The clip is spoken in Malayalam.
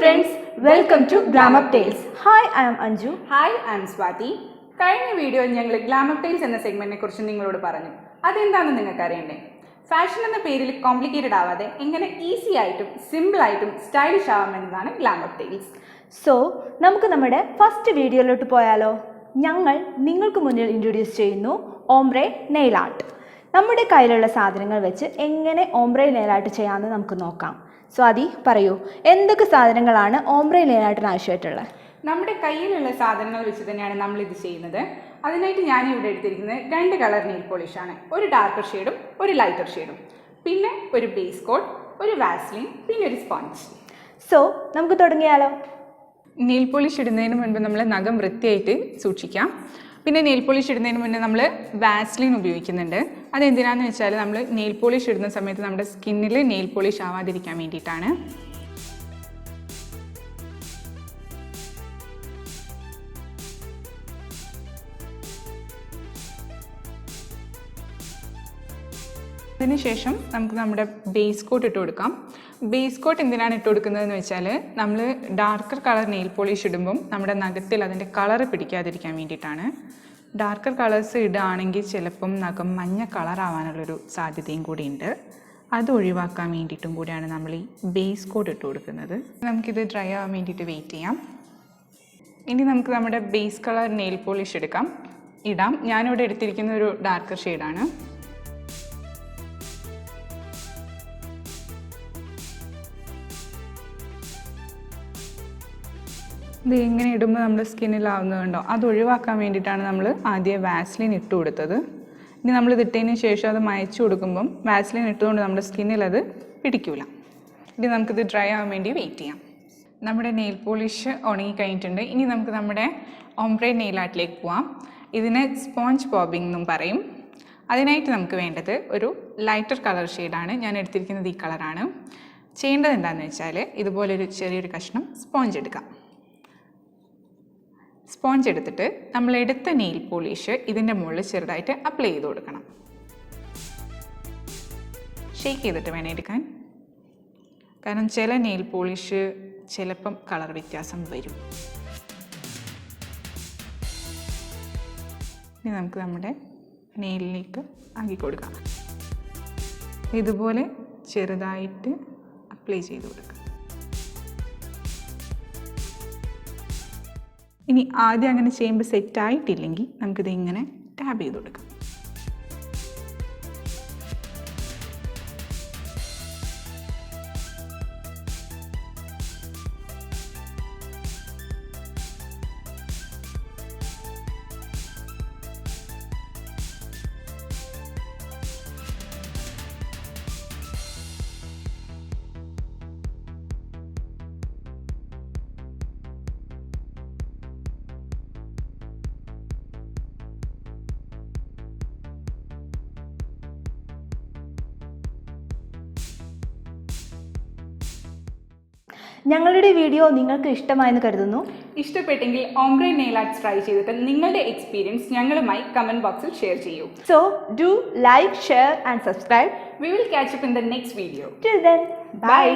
friends, welcome to Glamup Tales. Hi, I am Anju. Hi, I am Swati. കഴിഞ്ഞ വീഡിയോയിൽ ഞങ്ങൾ ഗ്ലാമർ ടൈൽസ് എന്ന സെഗ്മെന്റിനെ കുറിച്ച് നിങ്ങളോട് പറഞ്ഞു. അതെന്താണെന്ന് നിങ്ങൾക്ക് അറിയണ്ടേ? ഫാഷൻ എന്ന പേരിൽ കോംപ്ലിക്കേറ്റഡ് ആവാതെ എങ്ങനെ ഈസി ആയിട്ടും സിമ്പിൾ ആയിട്ടും സ്റ്റൈലിഷ് ആവാമെന്നതാണ് ഗ്ലാമർ ടൈൽസ്. സോ നമുക്ക് നമ്മുടെ ഫസ്റ്റ് വീഡിയോയിലോട്ട് പോയാലോ? ഞങ്ങൾ നിങ്ങൾക്ക് മുന്നിൽ ഇൻട്രൊഡ്യൂസ് ചെയ്യുന്നു ഓംബ്രെ നെയിൽ ആർട്ട്. നമ്മുടെ കയ്യിലുള്ള സാധനങ്ങൾ വെച്ച് എങ്ങനെ ഓംബ്രെ നെയിൽ ആർട്ട് ചെയ്യാമെന്ന് നമുക്ക് നോക്കാം. സ്വാതി പറയൂ, എന്തൊക്കെ സാധനങ്ങളാണ് ഓംബ്രെ നെയിൽ ആർട്ടിന് ആവശ്യമായിട്ടുള്ളത്? നമ്മുടെ കയ്യിലുള്ള സാധനങ്ങൾ വെച്ച് തന്നെയാണ് നമ്മൾ ഇത് ചെയ്യുന്നത്. അതിനായിട്ട് ഞാൻ ഇവിടെ എടുത്തിരിക്കുന്നത് 2 കളർ നെയിൽ പോളിഷാണ്. ഒരു ഡാർക്കർ ഷെയ്ഡും ഒരു ലൈറ്റർ ഷെയ്ഡും, പിന്നെ ഒരു ബേസ് കോട്ട്, ഒരു വാസ്ലിൻ, പിന്നെ ഒരു സ്പോഞ്ച്. സോ നമുക്ക് തുടങ്ങിയാലോ? നെയിൽ പോളിഷ് ഇടുന്നതിന് മുൻപ് നമ്മൾ നഖം വൃത്തിയായിട്ട് സൂക്ഷിക്കാം. പിന്നെ നെയിൽ പോളിഷ് ഇടുന്നതിന് മുന്നേ നമ്മൾ വാസ്ലിൻ ഉപയോഗിക്കുന്നുണ്ട്. അതെന്തിനാണെന്ന് വെച്ചാൽ നമ്മൾ നെയിൽ പോളിഷ് ഇടുന്ന സമയത്ത് നമ്മുടെ സ്കിന്നിൽ നെയിൽ പോളിഷ് ആവാതിരിക്കാൻ വേണ്ടിയിട്ടാണ്. അതിനുശേഷം നമുക്ക് നമ്മുടെ ബേസ് കോട്ട് ഇട്ട് കൊടുക്കാം. ബേസ് കോട്ട് എന്തിനാണ് ഇട്ട് കൊടുക്കുന്നതെന്ന് വെച്ചാൽ നമ്മൾ ഡാർക്കർ കളർ നെയിൽ പോളിഷ് ഇടുമ്പം നമ്മുടെ നഖത്തിൽ അതിൻ്റെ കളറ് പിടിക്കാതിരിക്കാൻ വേണ്ടിയിട്ടാണ്. ഡാർക്കർ കളേഴ്സ് ഇടുകയാണെങ്കിൽ ചിലപ്പം നഖം മഞ്ഞ കളറാവാനുള്ളൊരു സാധ്യതയും കൂടിയുണ്ട്. അത് ഒഴിവാക്കാൻ വേണ്ടിയിട്ടും കൂടിയാണ് നമ്മൾ ഈ ബേസ് കോട്ട് ഇട്ട് കൊടുക്കുന്നത്. നമുക്കിത് ഡ്രൈ ആവാൻ വേണ്ടിയിട്ട് വെയിറ്റ് ചെയ്യാം. ഇനി നമുക്ക് നമ്മുടെ ബേസ് കളർ നെയിൽ പോളിഷ് ഇടാം. ഞാനിവിടെ എടുത്തിരിക്കുന്ന ഒരു ഡാർക്കർ ഷെയ്ഡാണ്. ഇത് ഇങ്ങനെ ഇടുമ്പോൾ നമ്മുടെ സ്കിന്നിലാവുന്നതുണ്ടോ, അത് ഒഴിവാക്കാൻ വേണ്ടിയിട്ടാണ് നമ്മൾ ആദ്യം വാസ്ലിൻ ഇട്ട് കൊടുത്തത്. ഇനി നമ്മളിത് ഇട്ടതിന് ശേഷം അത് മയച്ചു കൊടുക്കുമ്പം വാസ്ലിൻ ഇട്ടുകൊണ്ട് നമ്മുടെ സ്കിന്നിൽ അത് പിടിക്കില്ല. ഇനി നമുക്കിത് ഡ്രൈ ആവാൻ വേണ്ടി വെയിറ്റ് ചെയ്യാം. നമ്മുടെ നെയിൽ പോളിഷ് ഉണങ്ങി കഴിഞ്ഞിട്ടുണ്ട്. ഇനി നമുക്ക് നമ്മുടെ ഓംബ്രെ നെയിൽ ആർട്ടിലേക്ക് പോവാം. ഇതിന് സ്പോഞ്ച് ബോബിംഗ് എന്നും പറയും. അതിനായിട്ട് നമുക്ക് വേണ്ടത് ഒരു ലൈറ്റർ കളർ ഷെയ്ഡാണ്. ഞാൻ എടുത്തിരിക്കുന്നത് ഈ കളറാണ്. ചെയ്യേണ്ടത് എന്താണെന്ന് വെച്ചാൽ ഇതുപോലൊരു ചെറിയൊരു കഷ്ണം സ്പോഞ്ച് എടുക്കാം. സ്പോഞ്ച് എടുത്തിട്ട് നമ്മൾ എടുത്ത നെയിൽ പോളിഷ് ഇതിൻ്റെ മുകളിൽ ചെറുതായിട്ട് അപ്ലൈ ചെയ്ത് കൊടുക്കണം. ഷേക്ക് ചെയ്തിട്ട് വേണം എടുക്കാൻ, കാരണം ചില നെയിൽ പോളിഷ് ചിലപ്പം കളർ വ്യത്യാസം വരും. ഇനി നമുക്ക് നമ്മുടെ നെയിലിലേക്ക് ആക്കി കൊടുക്കാം. ഇതുപോലെ ചെറുതായിട്ട് അപ്ലൈ ചെയ്ത് കൊടുക്കാം. ഇനി ആദ്യം അങ്ങനെ ചെയ്യുമ്പോൾ സെറ്റായിട്ടില്ലെങ്കിൽ നമുക്കിത് ഇങ്ങനെ ടാബ് ചെയ്ത് കൊടുക്കാം. ഞങ്ങളുടെ വീഡിയോ നിങ്ങൾക്ക് ഇഷ്ടമായെന്ന് കരുതുന്നു. ഇഷ്ടപ്പെട്ടെങ്കിൽ ഓംബ്രെ നെയിൽ ആർട്സ് ട്രൈ ചെയ്തിട്ട് നിങ്ങളുടെ എക്സ്പീരിയൻസ് ഞങ്ങളുമായി കമൻറ്റ് ബോക്സിൽ ഷെയർ ചെയ്യൂ. So do like, share and subscribe. We will catch up in the next video. Till then, bye.